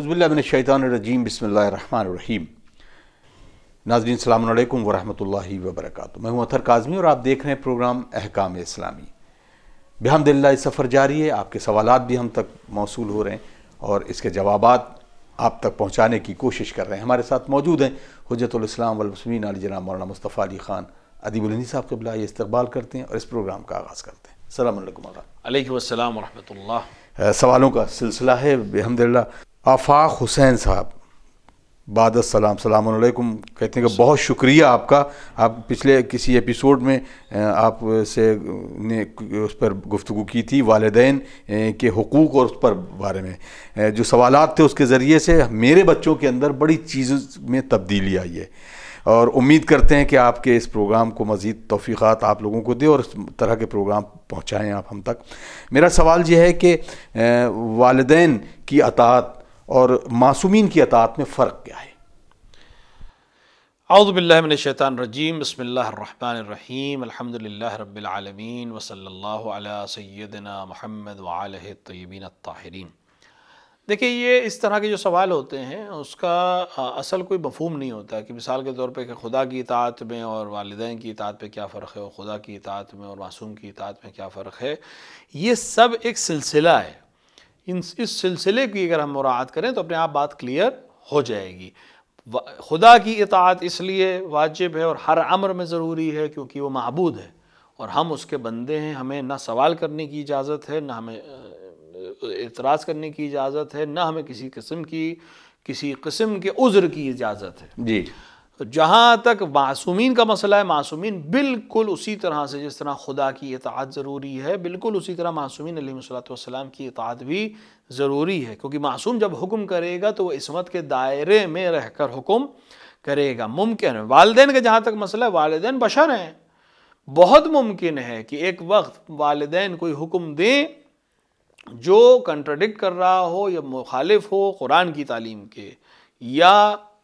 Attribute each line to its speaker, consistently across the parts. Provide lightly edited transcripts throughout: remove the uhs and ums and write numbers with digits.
Speaker 1: اعوذ باللہ من الشیطان الرجیم بسم اللہ الرحمن الرحیم۔ ناظرین السلام علیکم ورحمۃ اللہ وبرکاتہ۔ میں ہوں اطہر کاظمی اور آپ دیکھ رہے ہیں پروگرام احکام اسلامی۔ بحمد اللہ یہ سفر جاری ہے، آپ کے سوالات بھی ہم تک موصول ہو رہے ہیں اور اس کے جوابات آپ تک پہنچانے کی کوشش کر رہے ہیں۔ ہمارے ساتھ موجود ہیں حجت الاسلام والمسلمین علی جناب مولانا مصطفیٰ علی خان ادیب الہندی صاحب قبلہ، یہ استقبال کرتے ہیں اور اس پروگرام کا آغاز کرتے ہیں۔ السلام علیکم آقا۔
Speaker 2: علیکم السلام ورحمۃ اللہ۔
Speaker 1: سوالوں کا سلسلہ ہے بحمداللہ۔ آفاق حسین صاحب بعد السلام، السلام علیکم، کہتے ہیں کہ بہت شکریہ آپ کا، آپ پچھلے کسی ایپیسوڈ میں آپ سے نے اس پر گفتگو کی تھی والدین کے حقوق اور اس پر بارے میں جو سوالات تھے، اس کے ذریعے سے میرے بچوں کے اندر بڑی چیزوں میں تبدیلی آئی ہے اور امید کرتے ہیں کہ آپ کے اس پروگرام کو مزید توفیقات آپ لوگوں کو دے اور اس طرح کے پروگرام پہنچائیں آپ ہم تک۔ میرا سوال یہ ہے کہ والدین کی اطاعت اور معصومین کی اطاعت میں فرق کیا ہے؟
Speaker 2: اعوذ باللہ من الشیطان الرجیم، بسم اللہ الرحمن الرحیم، الحمدللہ رب العالمین وصلی اللہ علی سیدنا محمد وآلہ الطیبین الطاہرین۔ دیکھیں، یہ اس طرح کے جو سوال ہوتے ہیں اس کا اصل کوئی مفہوم نہیں ہوتا کہ مثال کے طور پہ کہ خدا کی اطاعت میں اور والدین کی اطاعت پہ کیا فرق ہے اور خدا کی اطاعت میں اور معصوم کی اطاعت میں کیا فرق ہے۔ یہ سب ایک سلسلہ ہے، اس سلسلے کی اگر ہم مراعات کریں تو اپنے آپ بات کلیئر ہو جائے گی۔ خدا کی اطاعت اس لیے واجب ہے اور ہر امر میں ضروری ہے کیونکہ وہ معبود ہے اور ہم اس کے بندے ہیں، ہمیں نہ سوال کرنے کی اجازت ہے، نہ ہمیں اعتراض کرنے کی اجازت ہے، نہ ہمیں کسی قسم کے عذر کی اجازت ہے۔ جی، جہاں تک معصومین کا مسئلہ ہے، معصومین بالکل اسی طرح سے جس طرح خدا کی اطاعت ضروری ہے، بالکل اسی طرح معصومین علیہ السلام کی اطاعت بھی ضروری ہے، کیونکہ معصوم جب حکم کرے گا تو وہ عصمت کے دائرے میں رہ کر حکم کرے گا۔ ممکن ہے والدین کا جہاں تک مسئلہ ہے، والدین بشر ہیں، بہت ممکن ہے کہ ایک وقت والدین کوئی حکم دیں جو کنٹراڈکٹ کر رہا ہو یا مخالف ہو قرآن کی تعلیم کے یا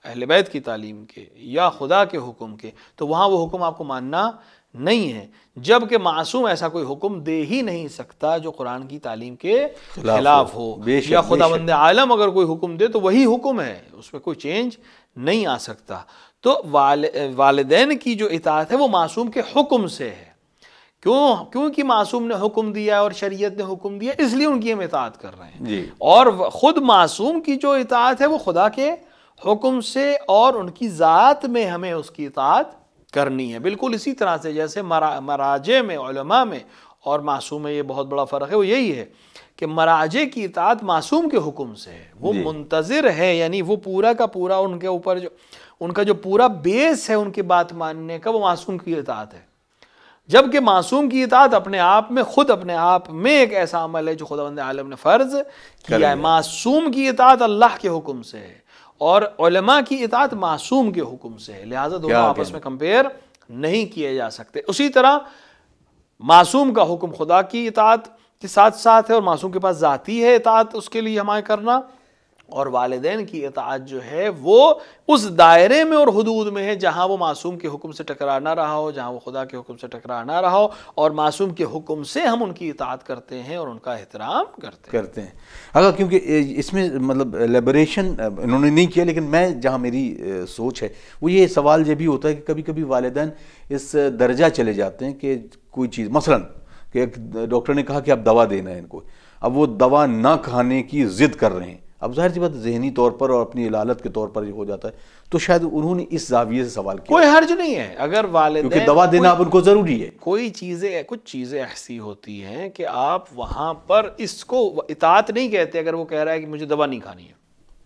Speaker 2: اہل بیت کی تعلیم کے یا خدا کے حکم کے، تو وہاں وہ حکم آپ کو ماننا نہیں ہے، جبکہ معصوم ایسا کوئی حکم دے ہی نہیں سکتا جو قرآن کی تعلیم کے خلاف ہو، یا خداوند عالم اگر کوئی حکم دے تو وہی حکم ہے، اس میں کوئی چینج نہیں آ سکتا۔ تو والدین کی جو اطاعت ہے وہ معصوم کے حکم سے ہے، کیونکہ معصوم نے حکم دیا اور شریعت نے حکم دیا، اس لیے ان کی ہم اطاعت کر رہے ہیں۔ اور خود معصوم کی جو اطاعت ہے وہ خدا کے حکم سے اور ان کی ذات میں ہمیں اس کی اطاعت کرنی ہے، بالکل اسی طرح سے جیسے مراجع میں، علماء میں اور معصوم میں یہ بہت بڑا فرق ہے۔ وہ یہی ہے کہ مراجع کی اطاعت معصوم کے حکم سے ہے، وہ منتظر ہے، یعنی وہ پورا کا پورا ان کے اوپر ان کا جو پورا بیس ہے ان کی بات ماننے کا، وہ معصوم کی اطاعت ہے، جبکہ معصوم کی اطاعت اپنے آپ میں خود اپنے آپ میں ایک ایسا عمل ہے جو خداوند عالم نے فرض کیا ہے۔ معصوم کی اطاعت اللہ کے حکم سے ہے اور علماء کی اطاعت معصوم کے حکم سے ہے، لہٰذا دونوں آپس میں کمپیئر نہیں کیے جا سکتے۔ اسی طرح معصوم کا حکم خدا کی اطاعت کے ساتھ ساتھ ہے اور معصوم کے پاس ذاتی ہے اطاعت اس کے لیے ہمیں کرنا، اور والدین کی اطاعت جو ہے وہ اس دائرے میں اور حدود میں ہے جہاں وہ معصوم کے حکم سے ٹکرا نہ رہا ہو، جہاں وہ خدا کے حکم سے ٹکرا نہ رہا ہو، اور معصوم کے حکم سے ہم ان کی اطاعت کرتے ہیں اور ان کا احترام کرتے ہیں۔
Speaker 1: اگر کیونکہ اس میں مطلب لیبریشن انہوں نے نہیں کیا، لیکن میں جہاں میری سوچ ہے وہ یہ سوال یہ بھی ہوتا ہے کہ کبھی کبھی والدین اس درجہ چلے جاتے ہیں کہ کوئی چیز مثلاً کہ ایک ڈاکٹر نے کہا کہ اب دوا دینا ہے ان کو، اب وہ دوا نہ کھانے کی ضد کر رہے ہیں، اب ظاہر سی بات ذہنی طور پر اور اپنی علالت کے طور پر یہ ہو جاتا ہے، تو شاید انہوں نے اس زاویے سے سوال کیا۔
Speaker 2: کوئی حرج نہیں ہے اگر والدین،
Speaker 1: کیونکہ دوا دینا اب ان کو ضروری ہے۔
Speaker 2: کچھ چیزیں ایسی ہوتی ہیں کہ آپ وہاں پر اس کو اطاعت نہیں کہتے، اگر وہ کہہ رہا ہے کہ مجھے دوا نہیں کھانی ہے،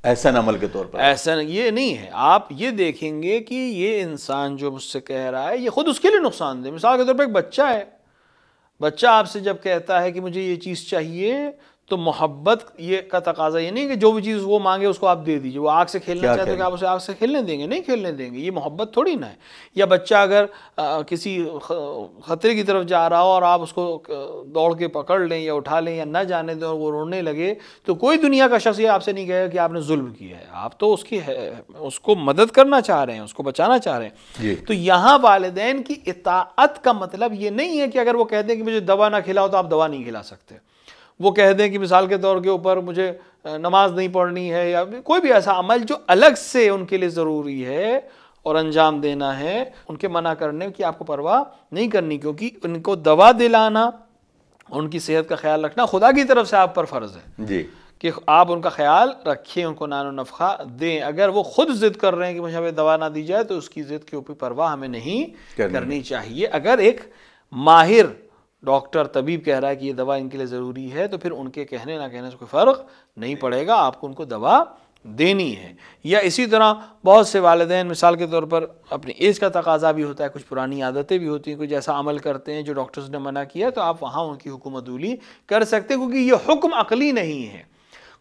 Speaker 1: احسن عمل کے طور پر،
Speaker 2: ایسا یہ نہیں ہے۔ آپ یہ دیکھیں گے کہ یہ انسان جو مجھ سے کہہ رہا ہے یہ خود اس کے لیے نقصان دہ۔ مثال کے طور پر ایک بچہ ہے، بچہ آپ سے جب کہتا ہے کہ مجھے یہ چیز چاہیے تو محبت یہ کا تقاضا یہ نہیں کہ جو بھی چیز وہ مانگے اس کو آپ دے دیجئے۔ وہ آگ سے کھیلنا چاہتے ہیں کہ آپ اسے آگ سے کھیلنے دیں گے؟ نہیں کھیلنے دیں گے، یہ محبت تھوڑی نہ ہے۔ یا بچہ اگر کسی خطرے کی طرف جا رہا ہو اور آپ اس کو دوڑ کے پکڑ لیں یا اٹھا لیں یا نہ جانے دیں اور وہ رونے لگے، تو کوئی دنیا کا شخص یہ آپ سے نہیں کہے گا کہ آپ نے ظلم کیا ہے، آپ تو اس کو مدد کرنا چاہ رہے ہیں، اس کو بچانا چاہ رہے ہیں۔ تو یہاں والدین کی اطاعت کا مطلب یہ نہیں ہے کہ اگر وہ کہتے ہیں کہ مجھے دوا نہ کھلاؤ تو آپ دوا نہیں کھلا سکتے۔ وہ کہہ دیں کہ مثال کے طور کے اوپر مجھے نماز نہیں پڑھنی ہے، یا کوئی بھی ایسا عمل جو الگ سے ان کے لیے ضروری ہے اور انجام دینا ہے، ان کے منع کرنے کی آپ کو پرواہ نہیں کرنی، کیونکہ ان کو دوا دلانا، ان کی صحت کا خیال رکھنا خدا کی طرف سے آپ پر فرض ہے
Speaker 1: جی
Speaker 2: کہ آپ ان کا خیال رکھیں، ان کو نان و نفقہ دیں۔ اگر وہ خود ضد کر رہے ہیں کہ مجھے ہمیں دوا نہ دی جائے تو اس کی ضد کے اوپر پرواہ ہمیں نہیں کرنی چاہیے۔ اگر ایک ماہر ڈاکٹر طبیب کہہ رہا ہے کہ یہ دوا ان کے لیے ضروری ہے تو پھر ان کے کہنے نہ کہنے سے کوئی فرق نہیں پڑے گا، آپ کو ان کو دوا دینی ہے۔ یا اسی طرح بہت سے والدین مثال کے طور پر اپنی ایج کا تقاضا بھی ہوتا ہے، کچھ پرانی عادتیں بھی ہوتی ہیں، کچھ ایسا عمل کرتے ہیں جو ڈاکٹرز نے منع کیا، تو آپ وہاں ان کی حکم عدولی کر سکتے ہیں، کیونکہ یہ حکم عقلی نہیں ہے۔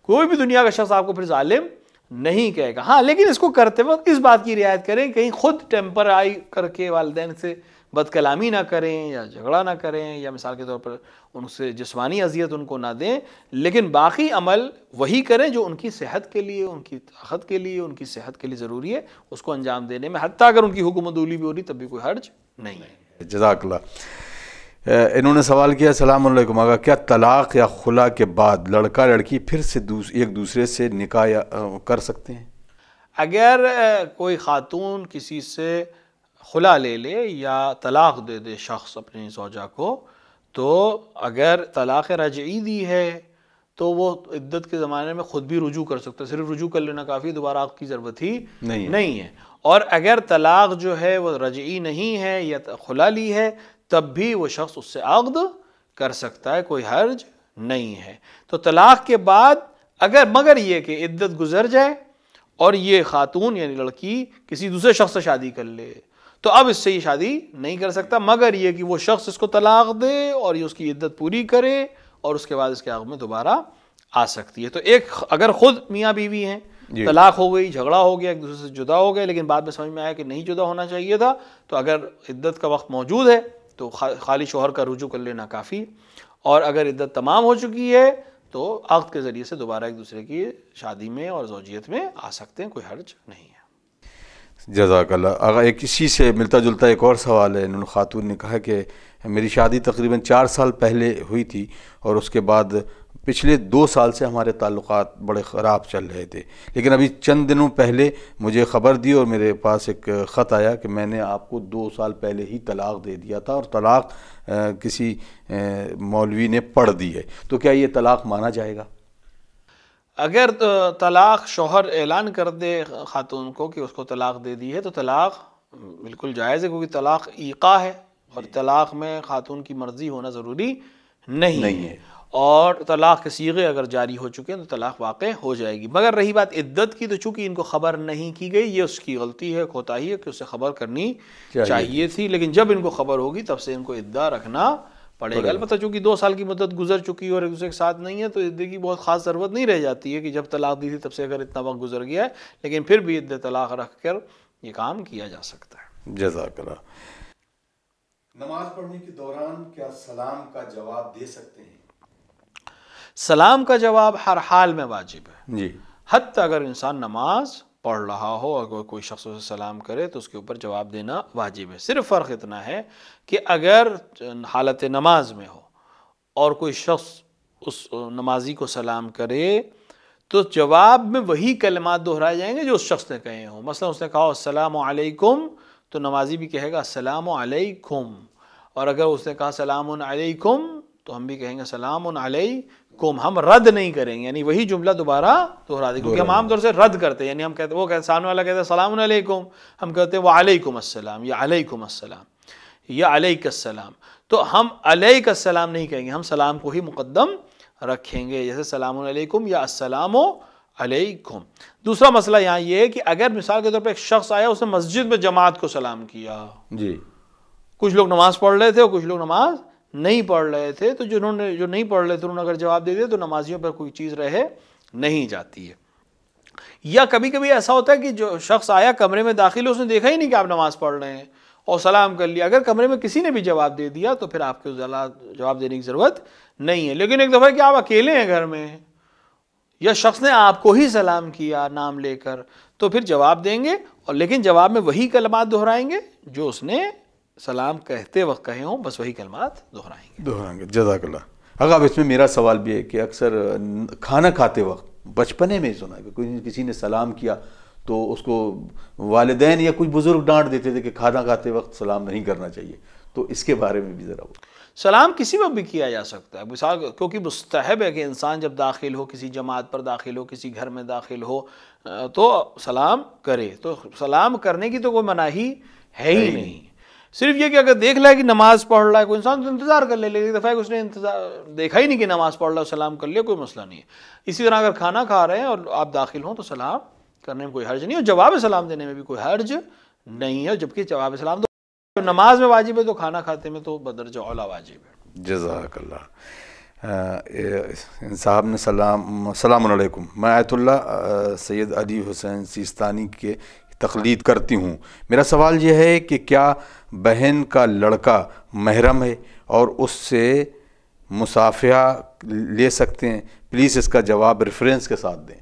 Speaker 2: کوئی بھی دنیا کا شخص آپ کو پھر ظالم نہیں کہے گا، ہاں لیکن اس کو کرتے وقت اس بات کی رعایت کریں، کہیں خود ٹیمپر آئی کر کے والدین سے بد کلامی نہ کریں یا جھگڑا نہ کریں، یا مثال کے طور پر ان سے جسمانی اذیت ان کو نہ دیں، لیکن باقی عمل وہی کریں جو ان کی صحت کے لیے، ان کی طاقت کے لیے، ان کی صحت کے لیے ضروری ہے، اس کو انجام دینے میں حتیٰ اگر ان کی حکم عدولی بھی ہو رہی تب بھی کوئی حرج نہیں ہے۔
Speaker 1: جزاک اللہ۔ انہوں نے سوال کیا، السلام علیکم آقا، کیا طلاق یا خلا کے بعد لڑکا لڑکی پھر سے ایک دوسرے سے نکاح کر سکتے ہیں؟
Speaker 2: اگر کوئی خاتون کسی سے خلا لے لے یا طلاق دے دے شخص اپنی زوجہ کو، تو اگر طلاق رجعی دی ہے تو وہ عدت کے زمانے میں خود بھی رجوع کر سکتا ہے، صرف رجوع کر لینا کافی، دوبارہ عقد کی ضرورت ہی نہیں ہے۔ اور اگر طلاق جو ہے وہ رجعی نہیں ہے یا خلا لی ہے تب بھی وہ شخص اس سے عقد کر سکتا ہے، کوئی حرج نہیں ہے۔ تو طلاق کے بعد مگر یہ کہ عدت گزر جائے اور یہ خاتون یعنی لڑکی کسی دوسرے شخص سے شادی کر لے تو اب اس سے یہ شادی نہیں کر سکتا، مگر یہ کہ وہ شخص اس کو طلاق دے اور یہ اس کی عدت پوری کرے اور اس کے بعد اس کے عقد میں دوبارہ آ سکتی ہے۔ تو ایک اگر خود میاں بیوی ہیں، طلاق ہو گئی، جھگڑا ہو گیا، ایک دوسرے سے جدا ہو گئے، لیکن بعد میں سمجھ میں آیا کہ نہیں جدا ہونا چاہیے تھا، تو اگر عدت کا وقت موجود ہے تو خالی شوہر کا رجوع کر لینا کافی، اور اگر عدت تمام ہو چکی ہے تو عقد کے ذریعے سے دوبارہ ایک دوسرے کی شادی میں اور زوجیت میں آ سکتے ہیں، کوئی حرج نہیں ہے۔
Speaker 1: جزاک اللہ۔ اگر ایک اسی سے ملتا جلتا ایک اور سوال ہے، انہوں نے خاتون نے کہا کہ میری شادی تقریباً 4 سال پہلے ہوئی تھی اور اس کے بعد پچھلے 2 سال سے ہمارے تعلقات بڑے خراب چل رہے تھے، لیکن ابھی چند دنوں پہلے مجھے خبر دی اور میرے پاس ایک خط آیا کہ میں نے آپ کو 2 سال پہلے ہی طلاق دے دیا تھا اور طلاق کسی مولوی نے پڑھ دی ہے، تو کیا یہ طلاق مانا جائے گا؟
Speaker 2: اگر طلاق شوہر اعلان کر دے خاتون کو کہ اس کو طلاق دے دی ہے تو طلاق بالکل جائز ہے، کیونکہ طلاق ایقاع ہے اور طلاق میں خاتون کی مرضی ہونا ضروری نہیں ہے، اور طلاق کے صیغے اگر جاری ہو چکے ہیں تو طلاق واقع ہو جائے گی۔ مگر رہی بات عدت کی، تو چونکہ ان کو خبر نہیں کی گئی، یہ اس کی غلطی ہے، کوتاہی ہے کہ اسے خبر کرنی چاہیے تھی، لیکن جب ان کو خبر ہوگی تب سے ان کو عدہ رکھنا پڑے گا۔ البتہ چونکہ 2 سال کی مدت گزر چکی اور ایک دوسرے کے ساتھ نہیں ہے تو عدے کی بہت خاص ضرورت نہیں رہ جاتی ہے کہ جب طلاق دی تھی تب سے اگر اتنا وقت گزر گیا ہے، لیکن پھر بھی عدہ طلاق رکھ کر یہ کام کیا جا سکتا ہے۔
Speaker 1: جزاک اللہ۔ نماز پڑھنے کے دوران کیا سلام کا جواب دے سکتے ہیں؟
Speaker 2: سلام کا جواب ہر حال میں واجب ہے
Speaker 1: جی،
Speaker 2: حتیٰ اگر انسان نماز پڑھ رہا ہو، اگر کوئی شخص اسے سلام کرے تو اس کے اوپر جواب دینا واجب ہے۔ صرف فرق اتنا ہے کہ اگر حالت نماز میں ہو اور کوئی شخص اس نمازی کو سلام کرے تو جواب میں وہی کلمات دہرائے جائیں گے جو اس شخص نے کہے ہوں۔ مثلا اس نے کہا السلام علیکم تو نمازی بھی کہے گا السلام علیکم، اور اگر اس نے کہا سلام علیکم تو ہم بھی کہیں گے سلام علیکم، ہم رد نہیں کریں گے، یعنی وہی جملہ دوبارہ دہرا دیں، کیونکہ ہم عام طور سے رد کرتے ہیں، یعنی ہم کہتے ہیں، وہ کہتے سامنے والا کہتے ہیں السلام علیکم، ہم کہتے ہیں وعلیکم السلام یا علیکم السلام یا علیک السلام، تو ہم علیک السلام نہیں کہیں گے، ہم سلام کو ہی مقدم رکھیں گے، جیسے سلام علیکم یا السلام علیکم۔ دوسرا مسئلہ یہاں یہ ہے کہ اگر مثال کے طور پہ ایک شخص آیا، اس نے مسجد میں جماعت کو سلام کیا،
Speaker 1: جی،
Speaker 2: کچھ لوگ نماز پڑھ رہے تھے اور کچھ لوگ نماز نہیں پڑھ رہے تھے، تو جو نہیں پڑھ رہے تھے انہوں نے اگر جواب دے دیا تو نمازیوں پر کوئی چیز رہے نہیں جاتی ہے۔ یا کبھی کبھی ایسا ہوتا ہے کہ جو شخص آیا کمرے میں داخل ہو، اس نے دیکھا ہی نہیں کہ آپ نماز پڑھ رہے ہیں اور سلام کر لیا، اگر کمرے میں کسی نے بھی جواب دے دیا تو پھر آپ کو جواب دینے کی ضرورت نہیں ہے۔ لیکن ایک دفعہ کہ آپ اکیلے ہیں گھر میں یا شخص نے آپ کو ہی سلام کیا نام لے کر تو پھر جواب دیں گے، اور لیکن جواب میں وہی کلمات دہرائیں گے جو اس نے سلام کہتے وقت کہے ہوں، بس وہی کلمات دہرائیں گے۔
Speaker 1: جزاک اللہ۔ اگر اب اس میں میرا سوال بھی ہے کہ اکثر کھانا کھاتے وقت بچپنے میں سنا ہے کہ کسی نے سلام کیا تو اس کو والدین یا کچھ بزرگ ڈانٹ دیتے تھے کہ کھانا کھاتے وقت سلام نہیں کرنا چاہیے، تو اس کے بارے میں بھی ذرا وہ
Speaker 2: سلام کسی وقت بھی کیا جا سکتا ہے، مثال کیونکہ مستحب ہے کہ انسان جب داخل ہو، کسی جماعت پر داخل ہو، کسی گھر میں داخل ہو تو سلام کرے، تو سلام کرنے کی تو کوئی مناہی ہے ہی نہیں، صرف یہ کہ اگر دیکھ لائے کہ نماز پڑھ رہا ہے کوئی انسان تو انتظار کر لے، لیکن ایک دفعہ اس نے دیکھا ہی نہیں کہ نماز پڑھ رہا ہے سلام کر لیا، کوئی مسئلہ نہیں ہے۔ اسی طرح اگر کھانا کھا رہے ہیں اور آپ داخل ہوں تو سلام کرنے میں کوئی حرج نہیں، اور جواب سلام دینے میں بھی کوئی حرج نہیں ہے، جبکہ جواب سلام تو نماز میں واجب ہے تو کھانا کھاتے میں تو بدرجہ اولیٰ واجب ہے۔
Speaker 1: جزاک اللہ۔ صاحب نے السلام علیکم، میں آیت اللہ سید علی حسین سیستانی کے تقلید کرتی ہوں، میرا سوال یہ ہے کہ کیا بہن کا لڑکا محرم ہے اور اس سے مصافحہ لے سکتے ہیں؟ پلیز اس کا جواب ریفرنس کے ساتھ دیں۔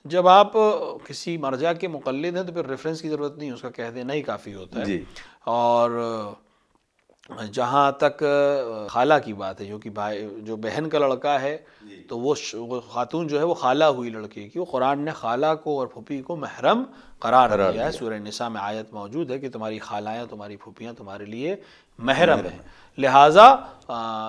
Speaker 2: جب آپ کسی مرجع کے مقلد ہیں تو پھر ریفرنس کی ضرورت نہیں، اس کا کہہ دینا ہی کافی ہوتا ہے۔ اور جہاں تک خالہ کی بات ہے، جو بہن کا لڑکا ہے تو وہ خاتون جو ہے وہ خالہ ہوئی لڑکے کی، وہ قرآن نے خالہ کو اور پھوپھی کو محرم قرار دیا ہے۔ سورہ نساء میں آیت موجود ہے کہ تمہاری خالائیں، تمہاری پھوپھیاں تمہارے لیے محرم ہیں، لہٰذا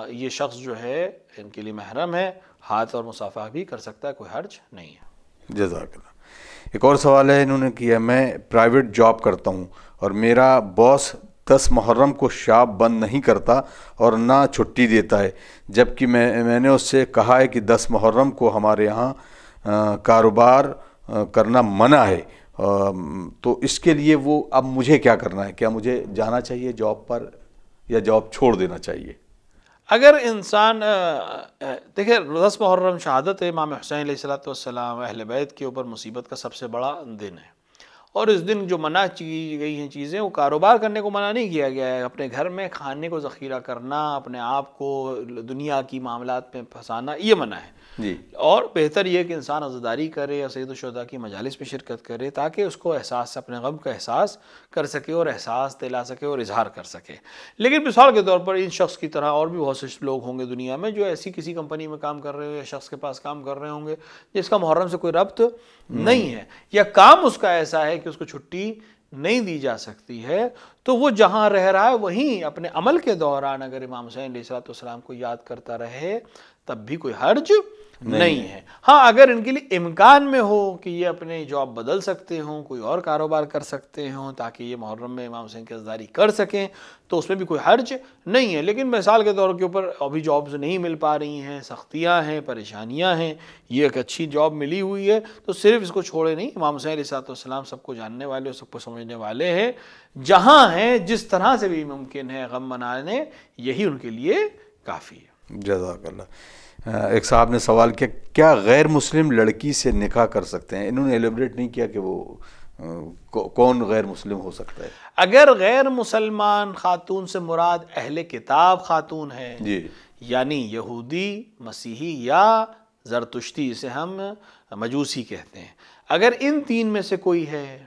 Speaker 2: یہ شخص جو ہے ان کے لیے محرم ہے، ہاتھ اور مصافحہ بھی کر سکتا ہے، کوئی حرج نہیں ہے۔
Speaker 1: جزاک اللہ۔ ایک اور سوال ہے انہوں نے کیا، میں پرائیویٹ جاب کرتا ہوں اور میرا باس 10 محرم کو شاپ بند نہیں کرتا اور نہ چھٹی دیتا ہے، جبکہ میں نے اس سے کہا ہے کہ 10 محرم کو ہمارے یہاں کاروبار کرنا منع ہے، تو اس کے لیے وہ اب مجھے کیا کرنا ہے؟ کیا مجھے جانا چاہیے جاب پر یا جاب چھوڑ دینا چاہیے؟
Speaker 2: اگر انسان دیکھیں 10 محرم شہادت امام حسین علیہ السلام اہل بیت کے اوپر مصیبت کا سب سے بڑا دن ہے، اور اس دن جو منع کی گئی ہیں چیزیں، وہ کاروبار کرنے کو منع نہیں کیا گیا ہے، اپنے گھر میں کھانے کو ذخیرہ کرنا، اپنے آپ کو دنیا کی معاملات میں پھنسانا، یہ منع ہے
Speaker 1: جی۔
Speaker 2: اور بہتر یہ کہ انسان عزاداری کرے یا سید الشہداء کی مجالس میں شرکت کرے تاکہ اس کو احساس، اپنے غم کا احساس کر سکے اور احساس دلا سکے اور اظہار کر سکے۔ لیکن مثال کے طور پر ان شخص کی طرح اور بھی بہت سے لوگ ہوں گے دنیا میں جو ایسی کسی کمپنی میں کام کر رہے ہو یا شخص کے پاس کام کر رہے ہوں گے جس کا محرم سے کوئی ربط نہیں ہے، یا کام اس کا ایسا ہے کہ اس کو چھٹی نہیں دی جا سکتی ہے، تو وہ جہاں رہ رہا ہے وہیں اپنے عمل کے دوران اگر امام حسین علیہ السلام کو یاد کرتا رہے تب بھی کوئی حرج نہیں ہے۔ ہاں اگر ان کے لیے امکان میں ہو کہ یہ اپنے جاب بدل سکتے ہوں، کوئی اور کاروبار کر سکتے ہوں تاکہ یہ محرم میں امام حسین کی عزاداری کر سکیں تو اس میں بھی کوئی حرج نہیں ہے۔ لیکن مثال کے طور کے اوپر ابھی جابز نہیں مل پا رہی ہیں، سختیاں ہیں، پریشانیاں ہیں، یہ ایک اچھی جاب ملی ہوئی ہے تو صرف اس کو چھوڑے نہیں، امام حسین علیہ السلام سب کو جاننے والے اور سب کو سمجھنے والے ہیں، جہاں ہیں جس طرح سے بھی ممکن ہے غم منانے، یہی ان کے لیے کافی ہے۔
Speaker 1: جزاک اللہ۔ ایک صاحب نے سوال کیا، کیا غیر مسلم لڑکی سے نکاح کر سکتے ہیں؟ انہوں نے ایلیبریٹ نہیں کیا کہ وہ کون غیر مسلم ہو سکتا ہے۔
Speaker 2: اگر غیر مسلمان خاتون سے مراد اہل کتاب خاتون ہے،
Speaker 1: جی،
Speaker 2: یعنی یہودی، مسیحی یا زرتشتی، اسے ہم مجوسی کہتے ہیں، اگر ان تین میں سے کوئی ہے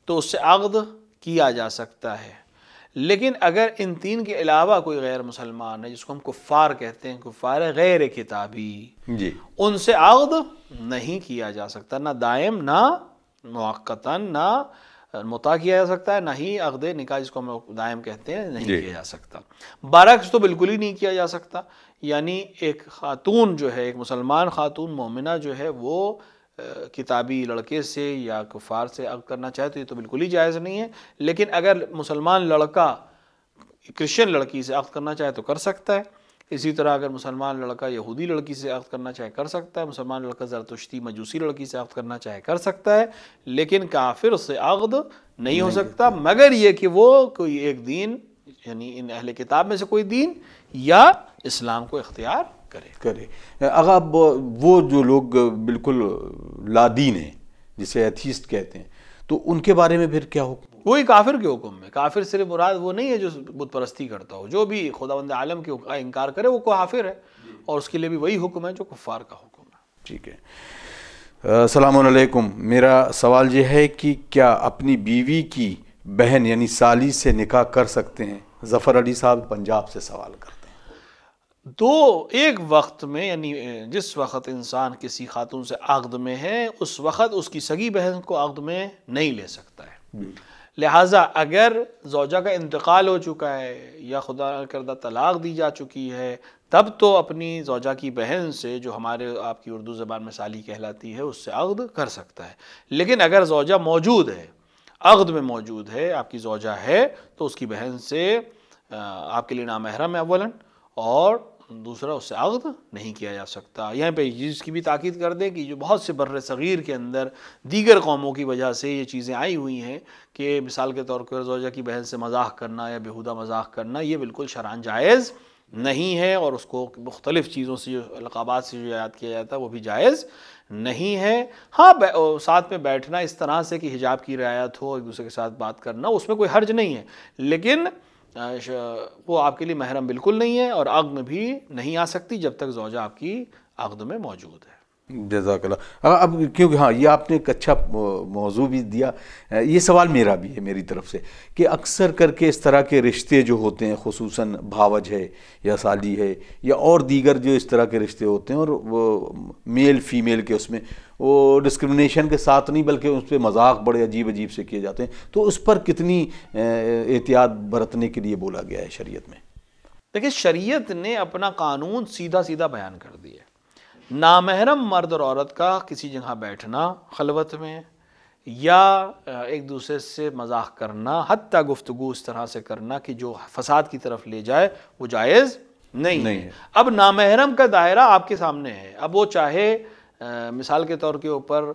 Speaker 2: تو اس سے عقد کیا جا سکتا ہے۔ لیکن اگر ان تین کے علاوہ کوئی غیر مسلمان ہے جس کو ہم کفار کہتے ہیں، کفار غیر کتابی،
Speaker 1: جی،
Speaker 2: ان سے عقد نہیں کیا جا سکتا، نہ دائم، نہ موقتاً، نہ مطاع کیا جا سکتا ہے، نہ ہی عقد نکاح جس کو ہم دائم کہتے ہیں نہیں کیا جا سکتا۔ برعکس تو بالکل ہی نہیں کیا جا سکتا، یعنی ایک خاتون جو ہے، ایک مسلمان خاتون مومنہ جو ہے وہ کتابی لڑکے سے یا کفار سے عقد کرنا چاہے تو یہ تو بالکل ہی جائز نہیں ہے، لیکن اگر مسلمان لڑکا کرسچن لڑکی سے عقد کرنا چاہے تو کر سکتا ہے، اسی طرح اگر مسلمان لڑکا یہودی لڑکی سے عقد کرنا چاہے کر سکتا ہے، مسلمان لڑکا زرتشتی مجوسی لڑکی سے عقد کرنا چاہے کر سکتا ہے، لیکن کافر سے عقد نہیں ہو سکتا مگر یہ کہ وہ کوئی ایک دین، یعنی ان اہل کتاب میں سے کوئی دین یا اسلام کو اختیار کرے۔
Speaker 1: اگر وہ جو لوگ بالکل لادین ہیں جسے ایتھیسٹ کہتے ہیں تو ان کے بارے میں پھر کیا حکم؟
Speaker 2: وہی کافر کے حکم میں، کافر صرف مراد وہ نہیں ہے جو بت پرستی کرتا ہو، جو بھی خداوند عالم کے انکار کرے وہ کافر ہے، اور اس کے لیے بھی وہی حکم ہے جو کفار کا حکم ہے۔
Speaker 1: ٹھیک ہے۔ السلام علیکم، میرا سوال یہ ہے کہ کیا اپنی بیوی کی بہن یعنی سالی سے نکاح کر سکتے ہیں؟ ظفر علی صاحب پنجاب سے سوال کرتے ہیں۔
Speaker 2: ایک وقت میں، یعنی جس وقت انسان کسی خاتون سے عقد میں ہے اس وقت اس کی سگی بہن کو عقد میں نہیں لے سکتا ہے۔ لہٰذا اگر زوجہ کا انتقال ہو چکا ہے یا خدا نہ کردہ طلاق دی جا چکی ہے، تب تو اپنی زوجہ کی بہن سے، جو ہمارے آپ کی اردو زبان میں سالی کہلاتی ہے، اس سے عقد کر سکتا ہے۔ لیکن اگر زوجہ موجود ہے، عقد میں موجود ہے، آپ کی زوجہ ہے، تو اس کی بہن سے آپ کے لیے نامحرم ہے اولاً، اور دوسرا اس سے عقد نہیں کیا جا سکتا۔ یہاں پہ اس کی بھی تاکید کر دیں کہ جو بہت سے بر صغیر کے اندر دیگر قوموں کی وجہ سے یہ چیزیں آئی ہوئی ہیں کہ مثال کے طور پر زوجہ کی بہن سے مذاق کرنا یا بیہودہ مذاق کرنا، یہ بالکل شرعاً جائز نہیں ہے، اور اس کو مختلف چیزوں سے، جو القابات سے جو یاد کیا جاتا ہے، وہ بھی جائز نہیں ہے۔ ہاں ساتھ میں بیٹھنا اس طرح سے کہ حجاب کی رعایت ہو، ایک دوسرے کے ساتھ بات کرنا، اس میں کوئی حرج نہیں ہے، لیکن وہ آپ کے لیے محرم بالکل نہیں ہے، اور عقد میں بھی نہیں آ سکتی جب تک زوجہ آپ کی عقد میں موجود ہے۔
Speaker 1: جزاک اللہ۔ اب کیونکہ ہاں یہ آپ نے ایک اچھا موضوع بھی دیا، یہ سوال میرا بھی ہے میری طرف سے کہ اکثر کر کے اس طرح کے رشتے جو ہوتے ہیں، خصوصاً بھاوج ہے یا سالی ہے یا اور دیگر جو اس طرح کے رشتے ہوتے ہیں، اور وہ میل فیمیل کے اس میں وہ ڈسکرمنیشن کے ساتھ نہیں بلکہ اس پہ مذاق بڑے عجیب عجیب سے کیے جاتے ہیں، تو اس پر کتنی احتیاط برتنے کے لیے بولا گیا ہے شریعت میں؟
Speaker 2: دیکھیں، شریعت نے اپنا قانون سیدھا سیدھا بیان کر دیا ہے۔ نامحرم مرد اور عورت کا کسی جگہ بیٹھنا خلوت میں، یا ایک دوسرے سے مذاق کرنا، حتیٰ گفتگو اس طرح سے کرنا کہ جو فساد کی طرف لے جائے، وہ جائز نہیں ہے۔ اب نامحرم کا دائرہ آپ کے سامنے ہے، اب وہ چاہے مثال کے طور کے اوپر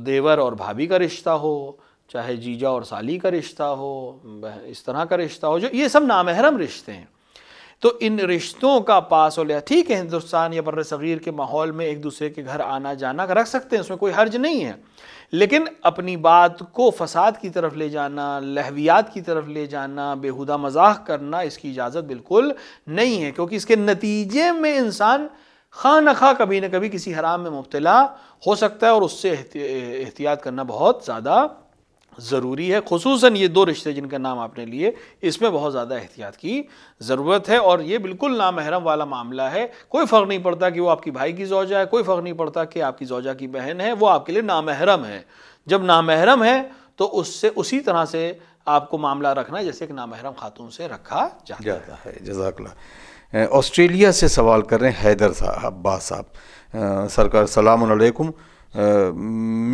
Speaker 2: دیور اور بھابھی کا رشتہ ہو، چاہے جیجا اور سالی کا رشتہ ہو، اس طرح کا رشتہ ہو، جو یہ سب نامحرم رشتے ہیں، تو ان رشتوں کا پاس ہو لیا۔ ٹھیک ہے، ہندوستان یا بر صغیر کے ماحول میں ایک دوسرے کے گھر آنا جانا رکھ سکتے ہیں، اس میں کوئی حرج نہیں ہے، لیکن اپنی بات کو فساد کی طرف لے جانا، لہویات کی طرف لے جانا، بیہودہ مذاق کرنا، اس کی اجازت بالکل نہیں ہے، کیونکہ اس کے نتیجے میں انسان خواہ نہ خواہ کبھی نہ کبھی کسی حرام میں مبتلا ہو سکتا ہے، اور اس سے احتیاط کرنا بہت زیادہ ضروری ہے۔ خصوصاً یہ دو رشتے جن کا نام آپ نے لیے، اس میں بہت زیادہ احتیاط کی ضرورت ہے، اور یہ بالکل نامحرم والا معاملہ ہے۔ کوئی فرق نہیں پڑتا کہ وہ آپ کی بھائی کی زوجہ ہے، کوئی فرق نہیں پڑتا کہ آپ کی زوجہ کی بہن ہے، وہ آپ کے لیے نامحرم ہے۔ جب نامحرم ہے تو اس سے اسی طرح سے آپ کو معاملہ رکھنا ہے جیسے ایک نامحرم خاتون سے رکھا جاتا ہے۔
Speaker 1: جزاک اللہ۔ آسٹریلیا سے سوال کر رہے ہیں حیدر صاحب، عباس صاحب۔ سرکار السلام علیکم،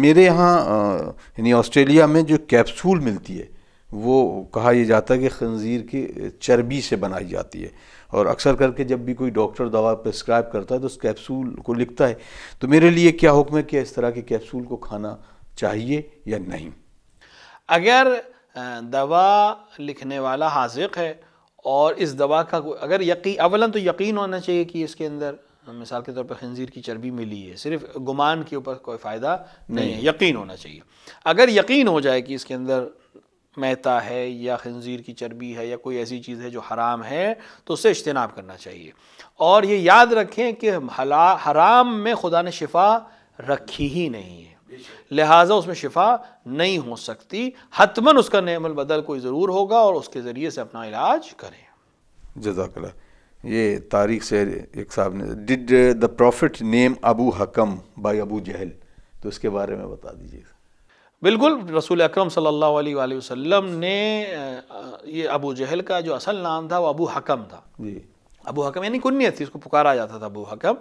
Speaker 1: میرے یہاں یعنی آسٹریلیا میں جو کیپسول ملتی ہے وہ کہا یہ جاتا ہے کہ خنزیر کی چربی سے بنائی جاتی ہے، اور اکثر کر کے جب بھی کوئی ڈاکٹر دوا پرسکرائب کرتا ہے تو اس کیپسول کو لکھتا ہے، تو میرے لیے کیا حکم ہے کہ اس طرح کے کیپسول کو کھانا چاہیے یا نہیں؟
Speaker 2: اگر دوا لکھنے والا حاذق ہے اور اس دوا کا اگر اولاً تو یقین ہونا چاہیے کہ اس کے اندر مثال کے طور پر خنزیر کی چربی ملی ہے، صرف گمان کے اوپر کوئی فائدہ نہیں ہے، یقین ہونا چاہیے۔ اگر یقین ہو جائے کہ اس کے اندر میتا ہے یا خنزیر کی چربی ہے یا کوئی ایسی چیز ہے جو حرام ہے، تو اس سے اجتناب کرنا چاہیے، اور یہ یاد رکھیں کہ حرام میں خدا نے شفا رکھی ہی نہیں ہے، لہٰذا اس میں شفا نہیں ہو سکتی، حتماً اس کا نعم البدل کوئی ضرور ہوگا، اور اس کے ذریعے سے اپنا علاج کریں۔
Speaker 1: جزاک اللہ۔ یہ تاریخ سے ایک صاحب نے ڈڈ دا پروفٹ نیم ابو حکم بائی ابو جہل، تو اس کے بارے میں بتا دیجیے۔
Speaker 2: بالکل، رسول اکرم صلی اللہ علیہ وآلہ وسلم نے یہ ابو جہل کا جو اصل نام تھا وہ ابو حکم تھا۔
Speaker 1: جی،
Speaker 2: ابو حکم یعنی کنیت تھی، اس کو پکارا جاتا تھا ابو حکم۔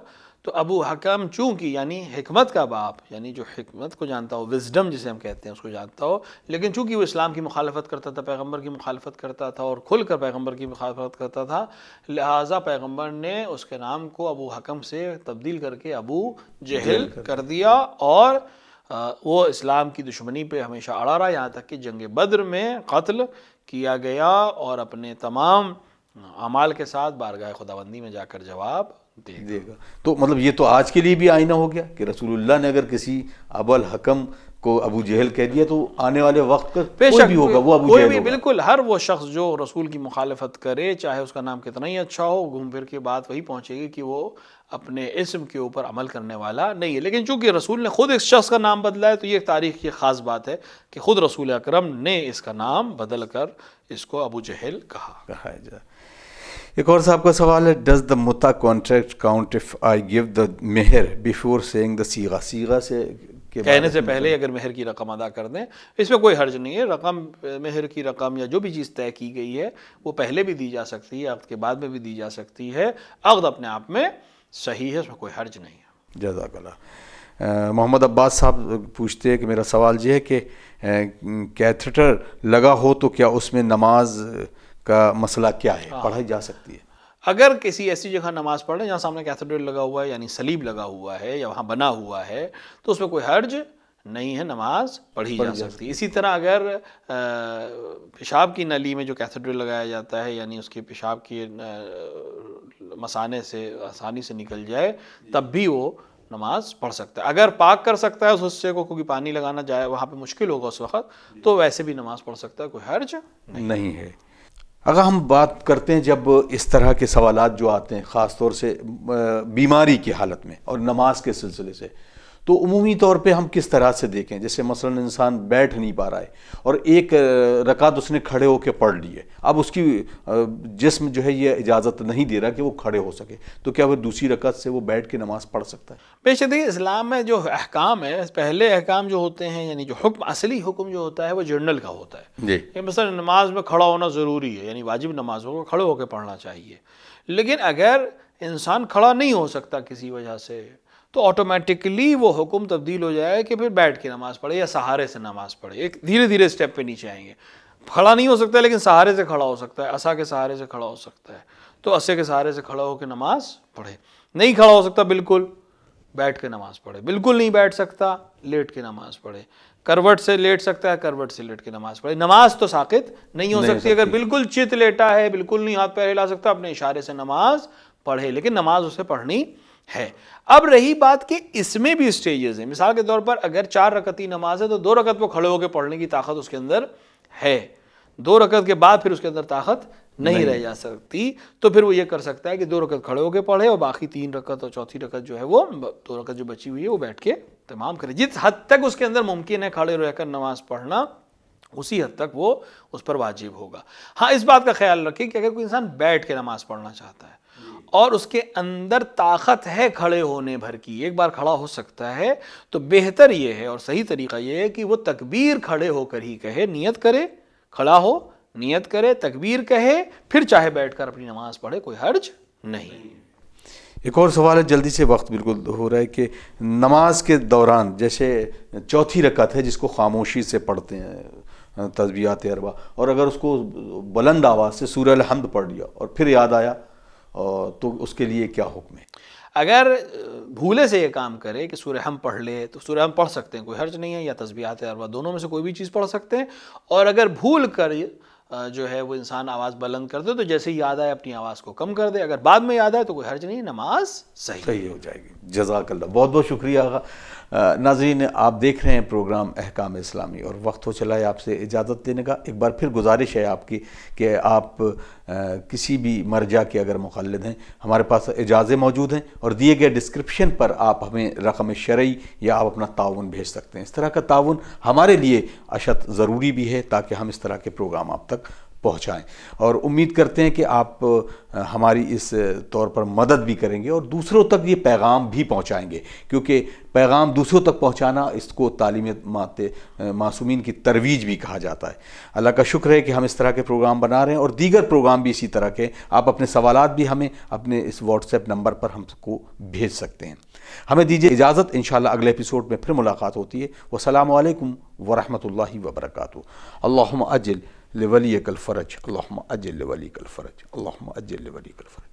Speaker 2: تو ابو حکم چونکہ یعنی حکمت کا باپ، یعنی جو حکمت کو جانتا ہو، وزڈم جسے ہم کہتے ہیں، اس کو جانتا ہو، لیکن چونکہ وہ اسلام کی مخالفت کرتا تھا، پیغمبر کی مخالفت کرتا تھا، اور کھل کر پیغمبر کی مخالفت کرتا تھا، لہٰذا پیغمبر نے اس کے نام کو ابو حکم سے تبدیل کر کے ابو جہل کر دیا، اور وہ اسلام کی دشمنی پہ ہمیشہ اڑا رہا، یہاں تک کہ جنگ بدر میں قتل کیا گیا، اور اپنے تمام اعمال کے ساتھ بارگاہ خداوندی میں جا کر جواب دے گا۔
Speaker 1: تو مطلب یہ تو آج کے لیے بھی آئینہ ہو گیا کہ رسول اللہ نے اگر کسی ابو الحکم کو ابو جہل کہہ دیا تو آنے والے وقت کا کوئی بھی ہوگا وہ ابو جہل ہوگا۔
Speaker 2: بالکل، ہر وہ شخص جو رسول کی مخالفت کرے، چاہے اس کا نام کتنا ہی اچھا ہو، گھوم پھر کے بات وہی پہنچے گی کہ وہ اپنے اسم کے اوپر عمل کرنے والا نہیں ہے۔ لیکن چونکہ رسول نے خود اس شخص کا نام بدلا ہے، تو یہ ایک تاریخ کی خاص بات ہے کہ خود رسول اکرم نے اس کا نام بدل کر اس کو ابو جہل کہا۔
Speaker 1: ایک اور صاحب کا سوال ہے, ڈز دا متا contract count if I give the مہر بیفور سیئنگ دا سیغہ, سیغہ سے
Speaker 2: کہنے سے پہلے اگر مہر کی رقم ادا کر دیں, اس میں کوئی حرج نہیں ہے. رقم, مہر کی رقم یا جو بھی چیز طے کی گئی ہے وہ پہلے بھی دی جا سکتی ہے, عقد کے بعد میں بھی دی جا سکتی ہے. عقد اپنے آپ میں صحیح ہے, اس میں کوئی حرج نہیں ہے.
Speaker 1: جزاک اللہ. محمد عباس صاحب پوچھتے ہیں کہ میرا سوال یہ ہے کہ کیتھیٹر لگا ہو تو کیا اس میں نماز کا مسئلہ کیا ہے, پڑھائی جا سکتی ہے؟
Speaker 2: اگر کسی ایسی جگہ نماز پڑھ رہے ہیں جہاں سامنے کیتھیڈرل لگا ہوا ہے, یعنی صلیب لگا ہوا ہے یا وہاں بنا ہوا ہے, تو اس میں کوئی حرج نہیں ہے, نماز پڑھی جا سکتی ہے. اسی طرح اگر پیشاب کی نلی میں جو کیتھیڈرل لگایا جاتا ہے, یعنی اس کے پیشاب کی مثانے سے آسانی سے نکل جائے, تب بھی وہ نماز پڑھ سکتا ہے. اگر پاک کر سکتا ہے اس حصے کو, کیونکہ پانی لگانا جائے وہاں پہ مشکل ہوگا اس وقت, تو ویسے بھی نماز پڑھ سکتا ہے, کوئی حرج
Speaker 1: نہیں ہے. اگر ہم بات کرتے ہیں جب اس طرح کے سوالات جو آتے ہیں خاص طور سے بیماری کی حالت میں اور نماز کے سلسلے سے, تو عمومی طور پہ ہم کس طرح سے دیکھیں؟ جیسے مثلا انسان بیٹھ نہیں پا رہا ہے اور ایک رکعت اس نے کھڑے ہو کے پڑھ لی ہے, اب اس کی جسم جو ہے یہ اجازت نہیں دے رہا کہ وہ کھڑے ہو سکے, تو کیا وہ دوسری رکعت سے وہ بیٹھ کے نماز پڑھ سکتا ہے؟
Speaker 2: بے شک اسلام میں جو احکام ہے, پہلے احکام جو ہوتے ہیں, یعنی جو حکم, اصلی حکم جو ہوتا ہے وہ جنرل کا ہوتا ہے
Speaker 1: جی.
Speaker 2: مثلا نماز میں کھڑا ہونا ضروری ہے, یعنی واجب نماز ہوگا کھڑے ہو کے پڑھنا چاہیے. لیکن اگر انسان کھڑا نہیں ہو سکتا کسی وجہ سے, تو آٹومیٹکلی وہ حکم تبدیل ہو جائے کہ پھر بیٹھ کے نماز پڑھے یا سہارے سے نماز پڑھے. ایک دھیرے دھیرے اسٹیپ پہ نیچے آئیں گے. کھڑا نہیں ہو سکتا لیکن سہارے سے کھڑا ہو سکتا ہے, عصا کے سہارے سے کھڑا ہو سکتا ہے, تو عصے کے سہارے سے کھڑا ہو کے نماز پڑھے. نہیں کھڑا ہو سکتا بالکل, بیٹھ کے نماز پڑھے. بالکل نہیں بیٹھ سکتا, لیٹ کے نماز پڑھے. کروٹ سے لیٹ سکتا ہے, کروٹ سے لیٹ کے نماز پڑھے. نماز تو ساقط نہیں ہو سکتی. اگر بالکل چت لیٹا ہے, بالکل نہیں ہاتھ پیر ہلا سکتا, اپنے اشارے سے نماز پڑھے, لیکن نماز اسے پڑھنی ہے. اب رہی بات کہ اس میں بھی سٹیجز ہیں. مثال کے طور پر اگر 4 رکعتی نماز ہے تو 2 رکعت وہ کھڑے ہو کے پڑھنے کی طاقت اس کے اندر ہے, 2 رکعت کے بعد پھر اس کے اندر طاقت نہیں رہ جا سکتی, تو پھر وہ یہ کر سکتا ہے کہ 2 رکعت کھڑے ہو کے پڑھے اور باقی 3 رکعت اور چوتھی رکعت جو ہے وہ 2 رکعت جو بچی ہوئی ہے وہ بیٹھ کے تمام کرے. جس حد تک اس کے اندر ممکن ہے کھڑے رہ کر نماز پڑھنا, اسی حد تک وہ اس پر واجب ہوگا. ہاں اس بات کا خیال رکھیں کہ اگر کوئی انسان بیٹھ کے نماز پڑھنا چاہتا ہے اور اس کے اندر طاقت ہے کھڑے ہونے بھر کی, ایک بار کھڑا ہو سکتا ہے, تو بہتر یہ ہے اور صحیح طریقہ یہ ہے کہ وہ تکبیر کھڑے ہو کر ہی کہے, نیت کرے, کھڑا ہو نیت کرے, تکبیر کہے, پھر چاہے بیٹھ کر اپنی نماز پڑھے, کوئی حرج نہیں.
Speaker 1: ایک اور سوال ہے, جلدی سے وقت بالکل ہو رہا ہے, کہ نماز کے دوران جیسے چوتھی رکعت ہے جس کو خاموشی سے پڑھتے ہیں تسبیحات اربع, اور اگر اس کو بلند آواز سے سورہ الحمد پڑھ لیا اور پھر یاد آیا تو اس کے لیے کیا حکم ہے؟
Speaker 2: اگر بھولے سے یہ کام کرے کہ سورہ حمد پڑھ لے تو سورہ حمد پڑھ سکتے ہیں, کوئی حرج نہیں ہے, یا تسبیحات اربع, دونوں میں سے کوئی بھی چیز پڑھ سکتے ہیں. اور اگر بھول کر جو ہے وہ انسان آواز بلند کر دے تو جیسے ہی یاد آئے اپنی آواز کو کم کر دے, اگر بعد میں یاد آئے تو کوئی حرج نہیں, نماز صحیح
Speaker 1: ہو جائے گی. جزاک اللہ, بہت بہت شکریہ آقا. ناظرین, آپ دیکھ رہے ہیں پروگرام احکام اسلامی اور وقت ہو چلا ہے آپ سے اجازت دینے کا. ایک بار پھر گزارش ہے آپ کی کہ آپ کسی بھی مرجع کے اگر مقلد ہیں, ہمارے پاس اجازے موجود ہیں اور دیے گئے ڈسکرپشن پر آپ ہمیں رقم شرعی یا آپ اپنا تعاون بھیج سکتے ہیں. اس طرح کا تعاون ہمارے لیے اشد ضروری بھی ہے تاکہ ہم اس طرح کے پروگرام آپ تک پہنچائیں, اور امید کرتے ہیں کہ آپ ہماری اس طور پر مدد بھی کریں گے اور دوسروں تک یہ پیغام بھی پہنچائیں گے, کیونکہ پیغام دوسروں تک پہنچانا اس کو تعلیمات معصومین کی ترویج بھی کہا جاتا ہے. اللہ کا شکر ہے کہ ہم اس طرح کے پروگرام بنا رہے ہیں اور دیگر پروگرام بھی اسی طرح کے. آپ اپنے سوالات بھی ہمیں اپنے اس واٹس ایپ نمبر پر ہم کو بھیج سکتے ہیں. ہمیں دیجیے اجازت, انشاءاللہ اگلے ایپیسوڈ میں پھر ملاقات ہوتی ہے. والسلام علیکم ورحمۃ اللہ وبرکاتہ. اللہم اجل لولیک الفرج, اللہم اجل لولیک الفرج, اللہم اجل لولیک الفرج.